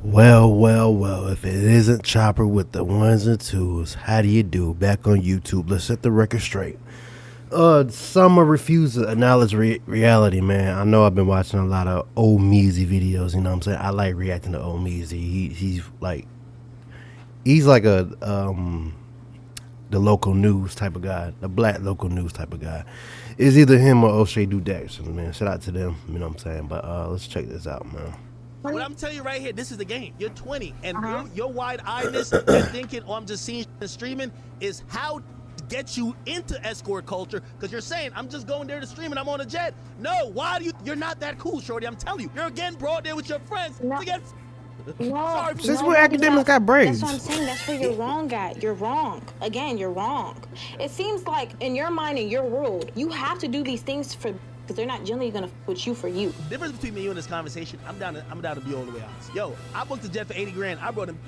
Well, if it isn't Chopper with the ones and twos, how do you do? Back on YouTube, let's set the record straight. Summer refused to acknowledge reality, man. I know I've been watching a lot of old Meezy videos, you know what I'm saying? I like reacting to old Meezy. He's like the local news type of guy, the black local news type of guy. It's either him or O'Shea Jackson, man. Shout out to them, you know what I'm saying? But let's check this out, man. What I'm telling you right here, this is the game. You're 20, and your wide-eyedness and thinking, oh, I'm just seeing and streaming, is how to get you into escort culture. Because you're saying, I'm just going there to stream and I'm on a jet. No, why do you? You're not that cool, shorty. I'm telling you. You're again brought there with your friends to get. No, Since when academics got braids? That's what I'm saying. That's where you're wrong at. You're wrong. Again, you're wrong. It seems like in your mind, in your world, you have to do these things for. Because they're not generally gonna put you for you. The difference between me and you in this conversation, I'm down to be all the way honest. Yo, I booked a jet for 80 grand. I brought him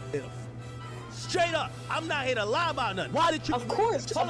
straight up. I'm not here to lie about nothing. Why did you? Of course, you're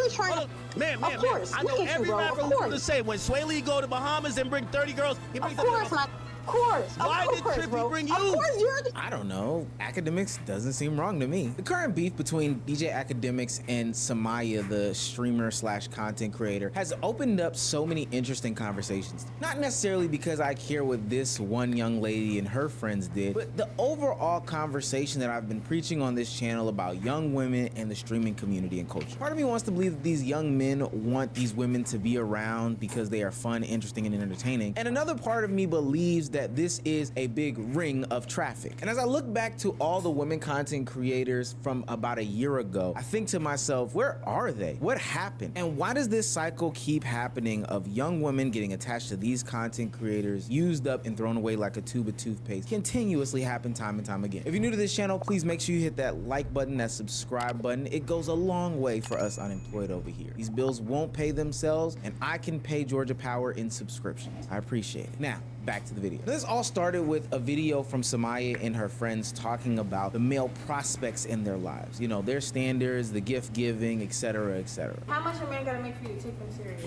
trying to. Man. Of course, I know every rapper who's gonna say when Sway Lee go to Bahamas and bring 30 girls, he brings. Of course, Why did Trippy bring you? Of course, I don't know. Academics doesn't seem wrong to me. The current beef between DJ Academics and Summyah, the streamer slash content creator, has opened up so many interesting conversations. Not necessarily because I care what this one young lady and her friends did, but the overall conversation that I've been preaching on this channel about young women and the streaming community and culture. Part of me wants to believe that these young men want these women to be around because they are fun, interesting, and entertaining. And another part of me believes that this is a big ring of traffic. And as I look back to all the women content creators from about a year ago, I think to myself, where are they? What happened? And why does this cycle keep happening of young women getting attached to these content creators, used up and thrown away like a tube of toothpaste, continuously happen time and time again? If you're new to this channel, please make sure you hit that like button, that subscribe button. It goes a long way for us unemployed over here. These bills won't pay themselves, and I can pay Georgia Power in subscriptions. I appreciate it. Now, back to the video. This all started with a video from Summyah and her friends talking about the male prospects in their lives. You know, their standards, the gift giving, etc., etc. How much a man gotta make for you to take them serious?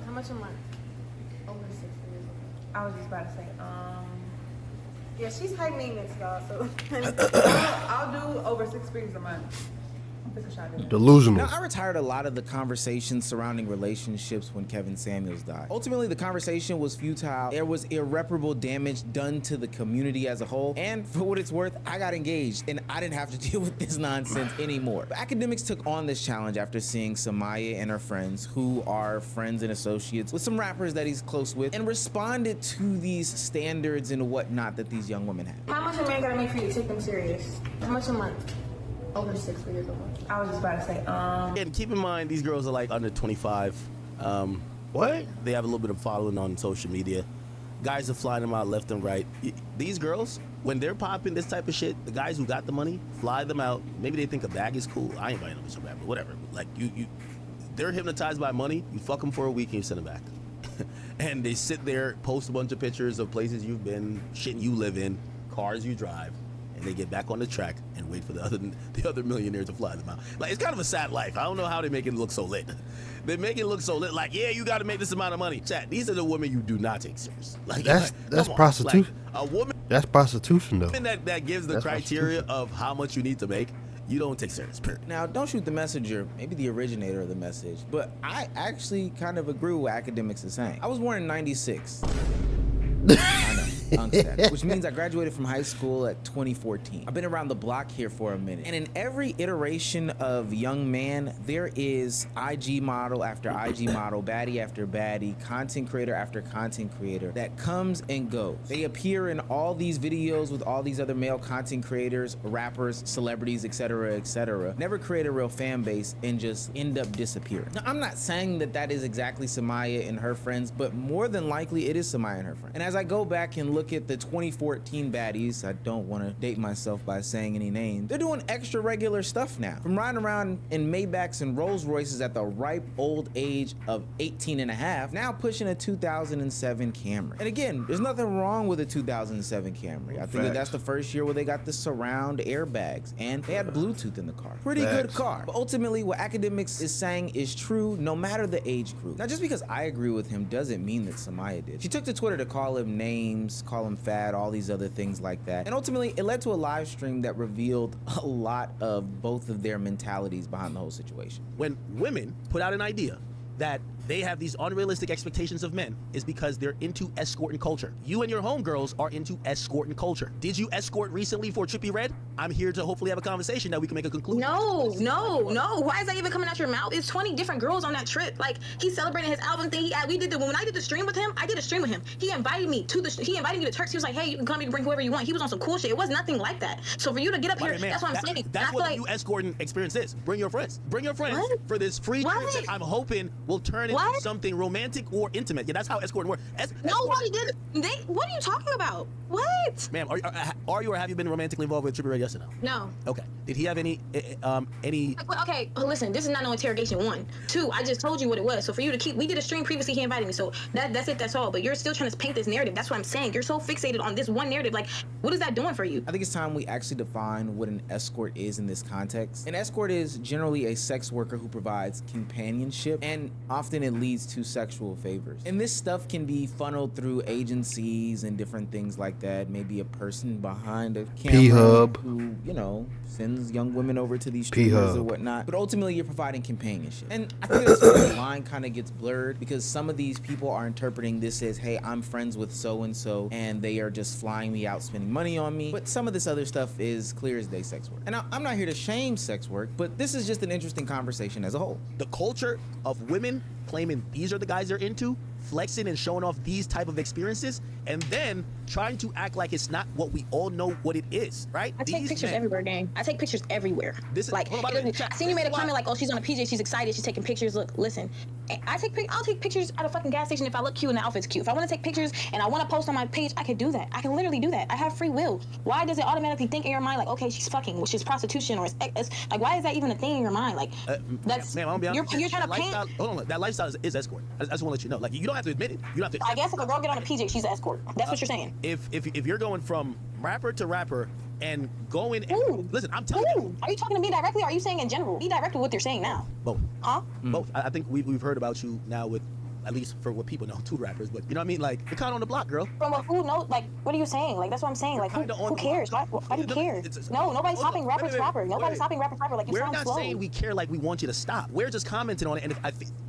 How much a month? Over 6 figures. I was just about to say, yeah, she's high maintenance, y'all, so I'll do over 6 figures a month. Delusional. Now, I retired a lot of the conversations surrounding relationships when Kevin Samuels died. Ultimately, the conversation was futile. There was irreparable damage done to the community as a whole. And for what it's worth, I got engaged and I didn't have to deal with this nonsense anymore. But Academics took on this challenge after seeing Summyah and her friends, who are friends and associates with some rappers that he's close with, and responded to these standards and whatnot that these young women have. How much a man gotta make for you to take them serious? How much a month? Over 6 figures a month. I was just about to say, And keep in mind, these girls are like under 25. What? They have a little bit of following on social media. Guys are flying them out left and right. These girls, when they're popping this type of shit, the guys who got the money fly them out. Maybe they think a bag is cool. I ain't buying them some bag, but whatever. Like they're hypnotized by money. You fuck them for a week and you send them back. And they sit there, post a bunch of pictures of places you've been, shit you live in, cars you drive. And they get back on the track and wait for the other millionaires to fly them out. Like, it's kind of a sad life. I don't know how they make it look so lit. They make it look so lit. Like, yeah, you got to make this amount of money. Chat, these are the women you do not take serious. Like, that's prostitution. Like, a woman. That's prostitution, though. That gives the criteria of how much you need to make. You don't take serious, period. Now, don't shoot the messenger, maybe the originator of the message, but I actually kind of agree with what Academics is saying. I was born in '96. I know. Which means I graduated from high school at 2014. I've been around the block here for a minute. And in every iteration of young man, there is IG model after IG model, baddie after baddie, content creator after content creator that comes and goes. They appear in all these videos with all these other male content creators, rappers, celebrities, etc., etc. Never create a real fan base and just end up disappearing. Now, I'm not saying that that is exactly Summyah and her friends, but more than likely it is Summyah and her friends. And as I go back and look at the 2014 baddies, I don't want to date myself by saying any names, they're doing extra regular stuff now. From riding around in Maybachs and Rolls Royces at the ripe old age of 18 and a half, now pushing a 2007 Camry. And again, there's nothing wrong with a 2007 Camry. I think that that's the first year where they got the surround airbags and they had Bluetooth in the car. Pretty good car. But ultimately, what Academics is saying is true no matter the age group. Now, just because I agree with him doesn't mean that Summyah did. She took to Twitter to call him names, call him fat, all these other things like that. And ultimately, it led to a live stream that revealed a lot of both of their mentalities behind the whole situation. When women put out an idea that they have these unrealistic expectations of men is because they're into escorting culture. You and your homegirls are into escorting culture. Did you escort recently for Trippie Redd? I'm here to hopefully have a conversation that we can make a conclusion. No. Why is that even coming out your mouth? It's 20 different girls on that trip. Like, he's celebrating his album thing. When I did the stream with him, I did a stream with him. He invited me to Turks. He was like, hey, you can come, you can bring whoever you want. He was on some cool shit. It was nothing like that. So for you to get up here, Man, that's what I'm saying. That's what the new escorting experience is. Bring your friends. Bring your friends for this free trip that I'm hoping will turn into something romantic or intimate. Yeah, that's how escorting works. Nobody did. What are you talking about? What? Ma'am, are you or have you been romantically involved with Trippie Redd? Yes or no? No. Okay. Did he have any? Okay, listen. This is not no interrogation. 1, 2. I just told you what it was. So for you to we did a stream previously. He invited me. So that's it. That's all. But you're still trying to paint this narrative. That's what I'm saying. You're so fixated on this one narrative. Like, what is that doing for you? I think it's time we actually define what an escort is in this context. An escort is generally a sex worker who provides companionship, and often it leads to sexual favors. And this stuff can be funneled through agencies and different things like that. Maybe a person behind a camera P-Hub. who, sends young women over to these streamers or whatnot. But ultimately, you're providing companionship. And I think that's where the line kind of gets blurred, because some of these people are interpreting this as, hey, I'm friends with so-and-so, and they are just flying me out, spending money on me. But some of this other stuff is clear as day sex work. And I'm not here to shame sex work, but this is just an interesting conversation as a whole. The culture of women claiming these are the guys they're into, flexing and showing off these type of experiences, and then trying to act like it's not what we all know what it is, right? I take pictures everywhere, gang. I take pictures everywhere. This is like, I seen you made a comment like, oh, she's on a PJ, she's excited, she's taking pictures. Look, listen, I'll take pictures at a fucking gas station if I look cute and the outfit's cute. If I want to take pictures and I want to post on my page, I can do that. I can literally do that. I have free will. Why does it automatically think in your mind like, okay, she's fucking, which is prostitution, or it's like, why is that even a thing in your mind? Like, that's ma'am, I'm gonna be honest. You're trying to paint. Hold on, that lifestyle is escort. I just want to let you know. Like, you don't have to admit it. You don't have to. I guess if a girl get on a PJ, she's an escort. That's what you're saying. If you're going from rapper to rapper and going, listen, I'm telling you. Are you talking to me directly, or are you saying in general? Be direct with what you're saying now. Both. Huh? Both. I think we've heard about you now with, at least for what people know, 2 rappers, but you know what I mean? Like, you're kind of on the block, girl. From who knows? Like, what are you saying? Like, that's what I'm saying. Like, who cares? Why do you care? No, nobody's stopping rapper to rapper. Nobody's stopping rapper to rapper. Like, you sound slow. We're not saying we care like we want you to stop. We're just commenting on it, and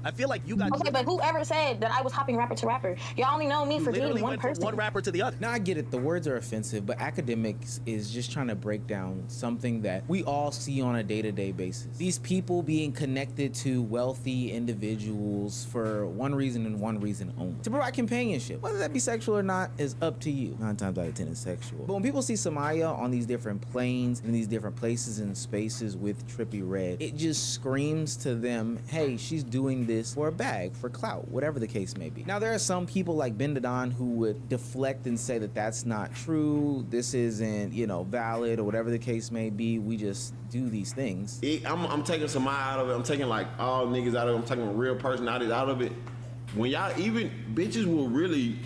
I feel like you got. Okay, but whoever said that I was hopping rapper to rapper, y'all only know me for being one person. From one rapper to the other. Now I get it. The words are offensive, but academics is just trying to break down something that we all see on a day-to-day basis. These people being connected to wealthy individuals for one reason and one reason only: to provide companionship. Whether that be sexual or not is up to you. 9 times out of 10 it's sexual. But when people see Summyah on these different planes and these different places and spaces with Trippie Redd, it just screams to them, hey, she's doing this for a bag, for clout, whatever the case may be. Now, there are some people like Ben Dadon who would deflect and say that that's not true, this isn't, valid, or whatever the case may be. We just do these things. I'm taking Summyah out of it. I'm taking like all niggas out of it. I'm taking a real personality out of it. When y'all, even bitches will really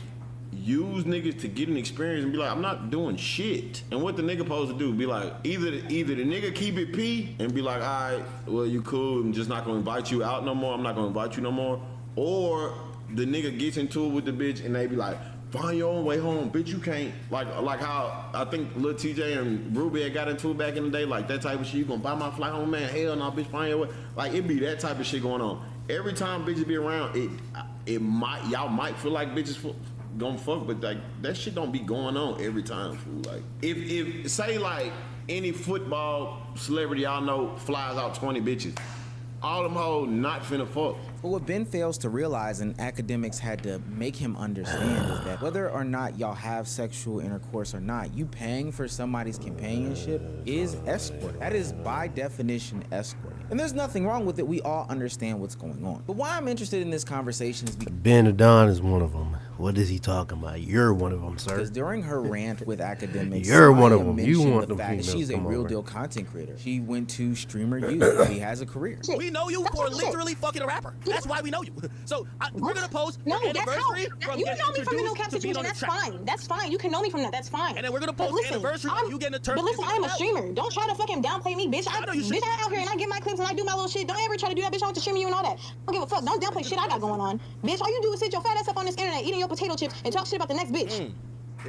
use niggas to get an experience and be like, I'm not doing shit. And what the nigga supposed to do? Be like, either the nigga keep it P and be like, all right, well, you cool, I'm just not gonna invite you out no more, I'm not gonna invite you no more. Or the nigga gets into it with the bitch and they be like, find your own way home, bitch, you can't. Like how I think Lil TJ and Ruby had got into it back in the day, like that type of shit. You gonna buy my flight home, man? Hell no, bitch, find your way. Like, it be that type of shit going on. Every time bitches be around, y'all might feel like bitches gonna fuck, but like that shit don't be going on every time, fool. Like, if say like any football celebrity y'all know flies out 20 bitches, all them hoes not finna fuck. But what Ben fails to realize, and academics had to make him understand, is that whether or not y'all have sexual intercourse or not, you paying for somebody's companionship is escort. That is by definition escorting. And there's nothing wrong with it. We all understand what's going on. But why I'm interested in this conversation is because Ben Dadon is one of them. What is he talking about? You're one of them, sir. Because during her rant with academics, you're one of them. You You want the them fact that females she's a come real over. deal content creator. She went to Streamer Youth. She has a career. We know you for literally fucking a rapper. That's why we know you. So we're gonna post No, an that's how. anniversary from You getting know me from the no introduced cap to being situation. on the That's track. fine. That's fine. You can know me from that. That's fine. And then we're gonna But post the anniversary of you getting a turn. But listen, I am a streamer. Don't try to fucking downplay me, bitch. I know you should. Bitch, I out here and I get my clips and I do my little shit. Don't ever try to do that, bitch. I want to stream you and all that. Don't give a fuck. Don't downplay shit I got going on. Bitch, all you do is sit your fat ass up on this internet eating your potato chips and talk shit about the next bitch.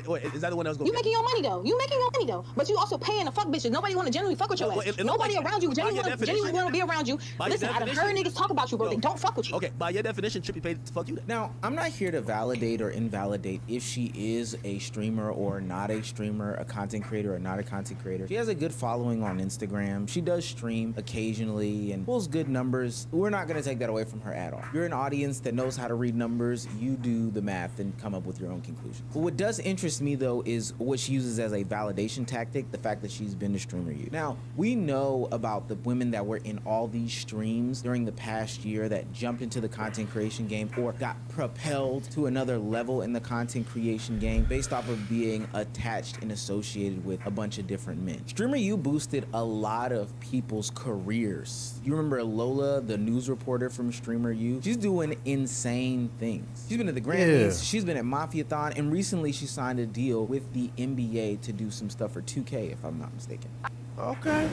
Wait, is that the one that was going? You making your money though. You making your money though. But you also paying to fuck bitches. Nobody want to genuinely fuck with your ass. Nobody around you genuinely want to be around you. Listen, I done heard niggas talk about you, bro. They don't fuck with you. Okay, by your definition, Trippy paid to fuck you then. Now, I'm not here to validate or invalidate if she is a streamer or not a streamer, a content creator or not a content creator. She has a good following on Instagram. She does stream occasionally and pulls good numbers. We're not going to take that away from her at all. You're an audience that knows how to read numbers. You do the math and come up with your own conclusions. But what does interest me though is what she uses as a validation tactic, the fact that she's been to Streamer U. Now, we know about the women that were in all these streams during the past year that jumped into the content creation game or got propelled to another level in the content creation game based off of being attached and associated with a bunch of different men. Streamer U boosted a lot of people's careers. You remember Lola, the news reporter from Streamer U? She's doing insane things. She's been at the Grammys, she's been at Mafiathon, and recently she signed a deal with the NBA to do some stuff for 2K, if I'm not mistaken. Okay.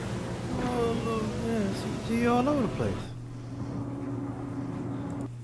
Yeah, see you all over the place.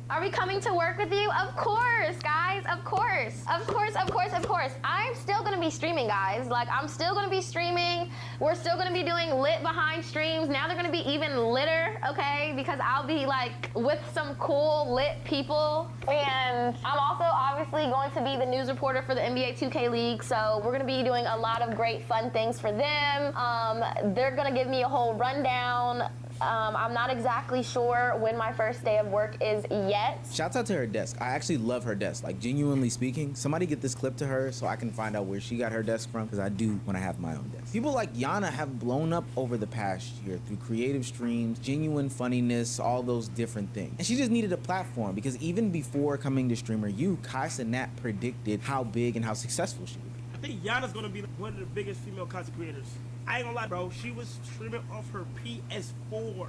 Are we coming to work with you? Of course, guys, of course. Of course, of course, of course. I'm still gonna be streaming, guys. Like, I'm still gonna be streaming. We're still gonna be doing lit behind streams. Now they're gonna be even litter, okay? Because I'll be like with some cool lit people. And I'm also obviously going to be the news reporter for the NBA 2K League. So we're gonna be doing a lot of great fun things for them. They're gonna give me a whole rundown. I'm not exactly sure when my first day of work is yet. Shouts out to her desk. I actually love her desk. Like, genuinely speaking, somebody get this clip to her so I can find out where she got her desk from, because I do want to have my own desk. People like Yana have blown up over the past year through creative streams, genuine funniness, all those different things. And she just needed a platform, because even before coming to Streamer U, Kai Cenat predicted how big and how successful she would be. I think Yana's gonna be one of the biggest female content creators. I ain't gonna lie, bro. She was streaming off her PS4,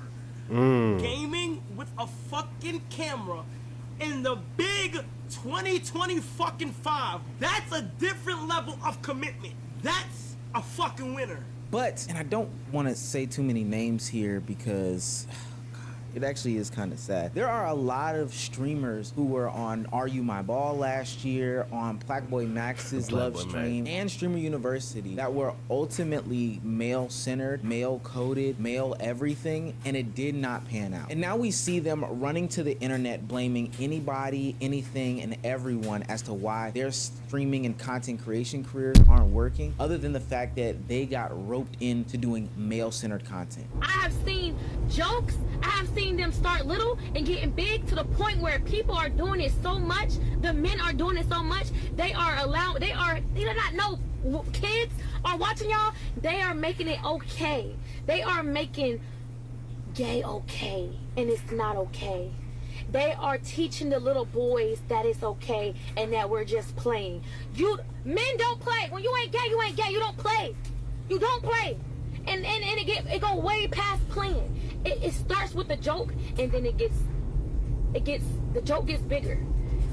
gaming with a fucking camera in the big 2020 fucking 5. That's a different level of commitment. That's a fucking winner. But, and I don't want to say too many names here because it actually is kind of sad. There are a lot of streamers who were on Are You My Ball last year, on Blackboy Max's Love Stream, and Streamer University that were ultimately male-centered, male-coded, male everything, and it did not pan out. And now we see them running to the internet blaming anybody, anything, and everyone as to why their streaming and content creation careers aren't working, other than the fact that they got roped into doing male-centered content. I have seen jokes, I have seen them start little and getting big to the point where people are doing it so much, the men are doing it so much, they do not know kids are watching y'all, they are making it okay. They are making gay okay, and it's not okay. They are teaching the little boys that it's okay and that we're just playing. Men don't play. When you ain't gay, you ain't gay. You don't play. You don't play. And it go way past playing. It starts with a joke, and then the joke gets bigger.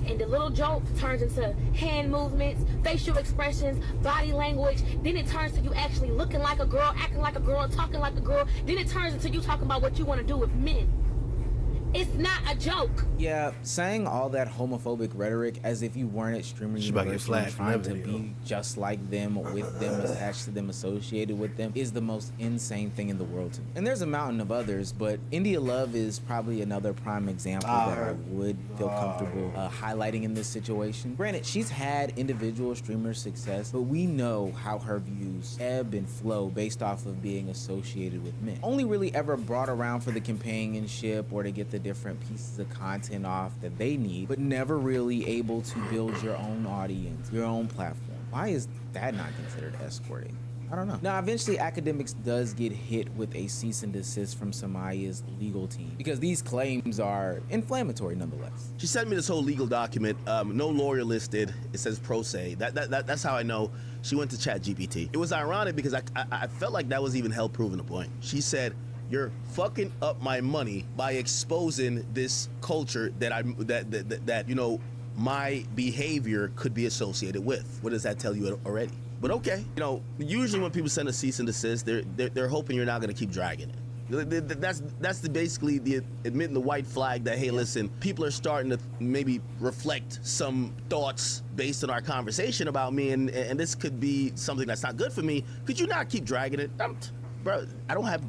And the little joke turns into hand movements, facial expressions, body language. Then it turns to you actually looking like a girl, acting like a girl, talking like a girl. Then it turns into you talking about what you want to do with men. It's not a joke. Yeah, saying all that homophobic rhetoric as if you weren't at Streamer University trying to be just like them or with them, attached to them, associated with them, is the most insane thing in the world to me. And there's a mountain of others, but India Love is probably another prime example that I would feel comfortable highlighting in this situation. Granted, she's had individual streamer success, but we know how her views ebb and flow based off of being associated with men. Only really ever brought around for the companionship or to get the different pieces of content off that they need, but never really able to build your own audience, your own platform. Why is that not considered escorting? I don't know. Now, eventually, Academics does get hit with a cease and desist from Summyah's legal team because these claims are inflammatory nonetheless. She sent me this whole legal document. No lawyer listed. It says pro se. That's how I know she went to ChatGPT. It was ironic because I felt like that was even hell proving a point. She said, "You're fucking up my money by exposing this culture that you know my behavior could be associated with." What does that tell you already? But okay, you know, usually when people send a cease and desist, they're hoping you're not gonna keep dragging it. That's basically the admitting the white flag that, hey, listen, people are starting to maybe reflect some thoughts based on our conversation about me, and this could be something that's not good for me. Could you not keep dragging it? Bro, I don't have,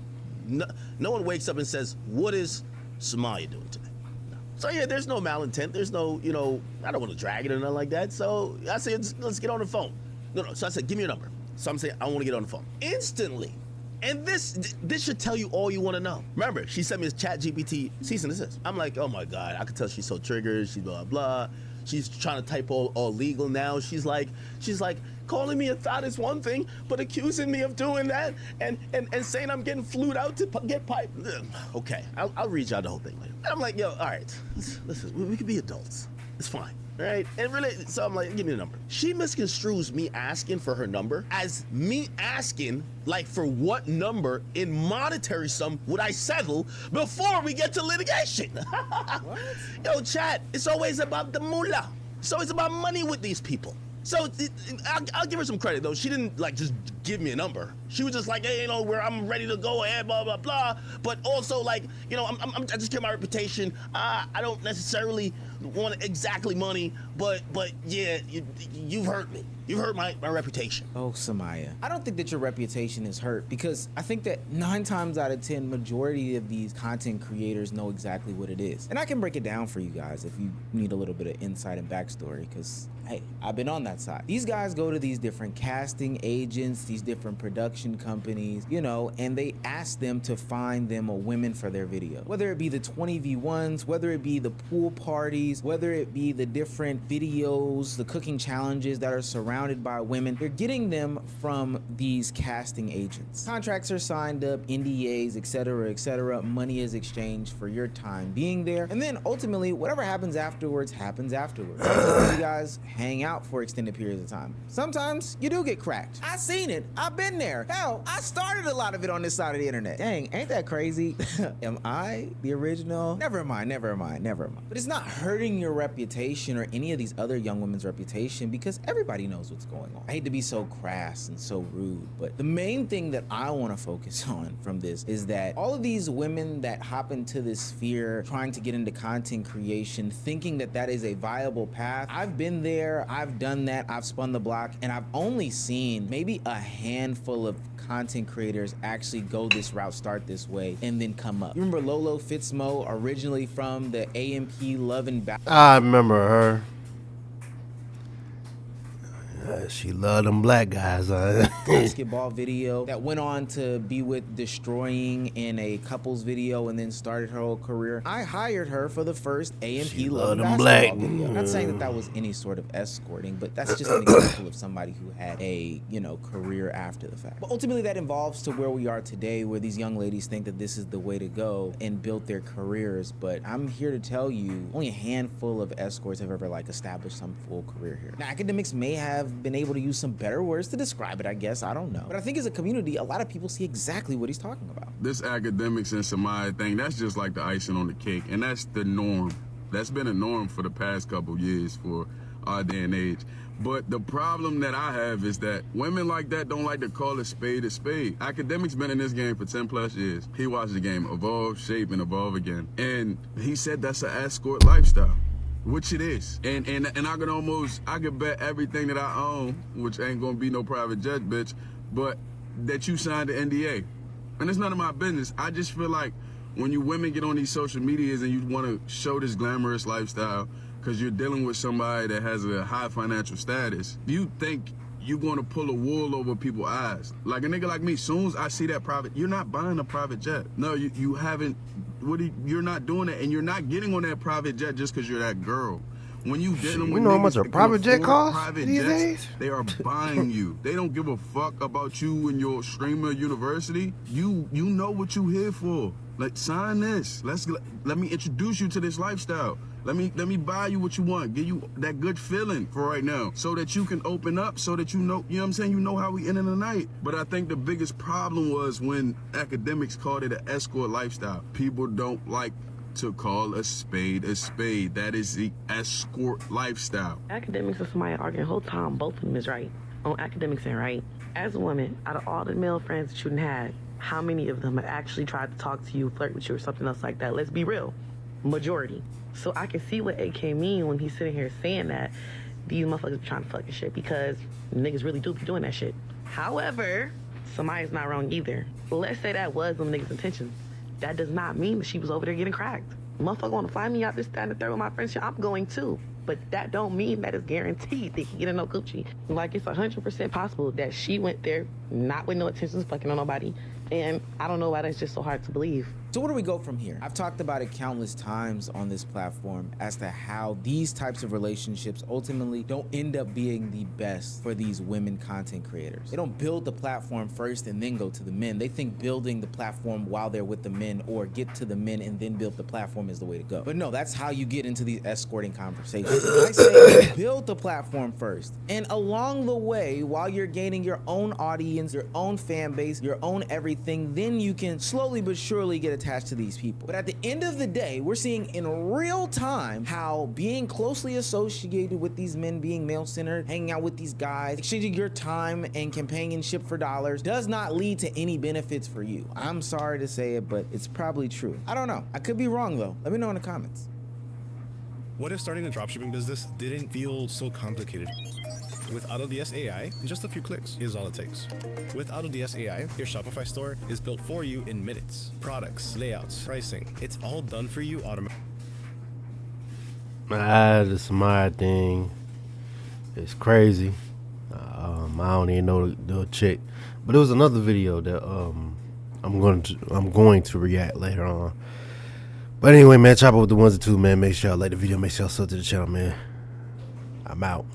no one wakes up and says, what is Summyah doing today? No. So yeah, there's no malintent. There's no, I don't want to drag it or nothing like that. So I said, let's get on the phone. No. So I said, give me your number. So I'm saying, I want to get on the phone. Instantly. And this should tell you all you want to know. Remember, she sent me this chat GPT cease and desist. I'm like, oh my God, I could tell she's so triggered. She's blah, blah. She's trying to type all legal now. She's like, calling me a thought is one thing, but accusing me of doing that and saying I'm getting flued out to get piped. Okay, I'll read y'all the whole thing later. And I'm like, yo, all right, listen, we could be adults. It's fine. Right? And really, so I'm like, give me the number. She misconstrues me asking for her number as me asking, like, for what number in monetary sum would I settle before we get to litigation? What? Yo, chat, it's always about the moolah. It's always about money with these people. So I'll give her some credit, though. She didn't, like, just give me a number. She was just like, hey, where I'm ready to go ahead, blah, blah, blah. But also, like, I just care my reputation. I don't necessarily want exactly money, but yeah, you've hurt me. You've hurt my reputation. Oh, Summyah. I don't think that your reputation is hurt, because I think that 9 times out of 10, majority of these content creators know exactly what it is. And I can break it down for you guys if you need a little bit of insight and backstory, because, hey, I've been on that side. These guys go to these different casting agents, these different production companies, and they ask them to find them women for their video. Whether it be the 20v1s, whether it be the pool parties, whether it be the different videos, the cooking challenges that are surrounded by women, they're getting them from these casting agents. Contracts are signed up, NDAs, etc., etc. Money is exchanged for your time being there, and then ultimately, whatever happens afterwards, happens afterwards. Sometimes you guys hang out for extended periods of time. Sometimes you do get cracked. I seen it. I've been there. Hell, I started a lot of it on this side of the internet. Dang, ain't that crazy? Am I the original? Never mind. But it's not hurting your reputation or any of these other young women's reputation, because everybody knows what's going on. I hate to be so crass and so rude, but the main thing that I want to focus on from this is that all of these women that hop into this sphere trying to get into content creation, thinking that that is a viable path, I've been there, I've done that, I've spun the block, and I've only seen maybe a handful of content creators actually go this route, start this way, and then come up. You remember Lolo Fitzmo, originally from the AMP Love and I remember her. She loved them black guys. basketball video that went on to be with Destroying in a couples video and then started her whole career. I hired her for the first AMP Love and Basketball video. I'm not saying that that was any sort of escorting, but that's just an example of somebody who had a, career after the fact. But ultimately that involves to where we are today, where these young ladies think that this is the way to go and build their careers. But I'm here to tell you, only a handful of escorts have ever established some full career here. Now, academics may have been able to use some better words to describe it, I guess. I don't know. But I think as a community, a lot of people see exactly what he's talking about. This academics and Summyah thing, that's just like the icing on the cake. And that's the norm. That's been a norm for the past couple years for our day and age. But the problem that I have is that women like that don't like to call a spade a spade. Academics been in this game for 10 plus years. He watched the game evolve, shape, and evolve again. And he said that's an escort lifestyle. Which it is. And I could bet everything that I own, which ain't gonna be no private jet, bitch, but that you signed the NDA. And it's none of my business. I just feel like when you women get on these social medias and you wanna show this glamorous lifestyle because you're dealing with somebody that has a high financial status, you think you're gonna pull a wool over people's eyes. Like a nigga like me, soon as I see that private, you're not buying a private jet. No, you haven't. You're not doing it, and you're not getting on that private jet just because you're that girl. When you dealing with know how much niggas a private jet costs private these jets, days? they are buying you. They don't give a fuck about you and your streamer university. You know what you here for. Like, sign this. Let me introduce you to this lifestyle. Let me buy you what you want. Give you that good feeling for right now, so that you can open up, so that you know what I'm saying? You know how we end in the night. But I think the biggest problem was when academics called it an escort lifestyle. People don't like to call a spade a spade. That is the escort lifestyle. Academics and Summyah arguing the whole time, both of them is right. On academics and right. As a woman, out of all the male friends that you done had, how many of them have actually tried to talk to you, flirt with you, or something else like that? Let's be real. Majority. So I can see what AK mean when he's sitting here saying that these motherfuckers be trying to fucking shit, because niggas really do be doing that shit. However, Summyah's not wrong either. Let's say that was them niggas' intentions. That does not mean that she was over there getting cracked. Motherfucker wanna find me out this, that, and the third with my friends, I'm going too. But that don't mean that it's guaranteed they can get in no coochie. Like, it's 100% possible that she went there not with no intentions of fucking on nobody. And I don't know why that's just so hard to believe. So where do we go from here? I've talked about it countless times on this platform as to how these types of relationships ultimately don't end up being the best for these women content creators. They don't build the platform first and then go to the men. They think building the platform while they're with the men, or get to the men and then build the platform, is the way to go. But no, that's how you get into these escorting conversations. I say build the platform first. And along the way, while you're gaining your own audience, your own fan base, your own everything, then you can slowly but surely get attached to these people. But at the end of the day, we're seeing in real time how being closely associated with these men, being male-centered, hanging out with these guys, exchanging your time and companionship for dollars, does not lead to any benefits for you. I'm sorry to say it, but it's probably true. I don't know. I could be wrong though. Let me know in the comments. What if starting a dropshipping business didn't feel so complicated? With AutoDS AI, just a few clicks is all it takes. With AutoDS AI, your Shopify store is built for you in minutes. Products, layouts, pricing, it's all done for you automatically. The Summyah thing is crazy. I don't even know the chick, but there was another video that I'm going to react later on. But anyway, man, chop up with the ones and two, man. Make sure y'all like the video. Make sure y'all sub to the channel, man. I'm out.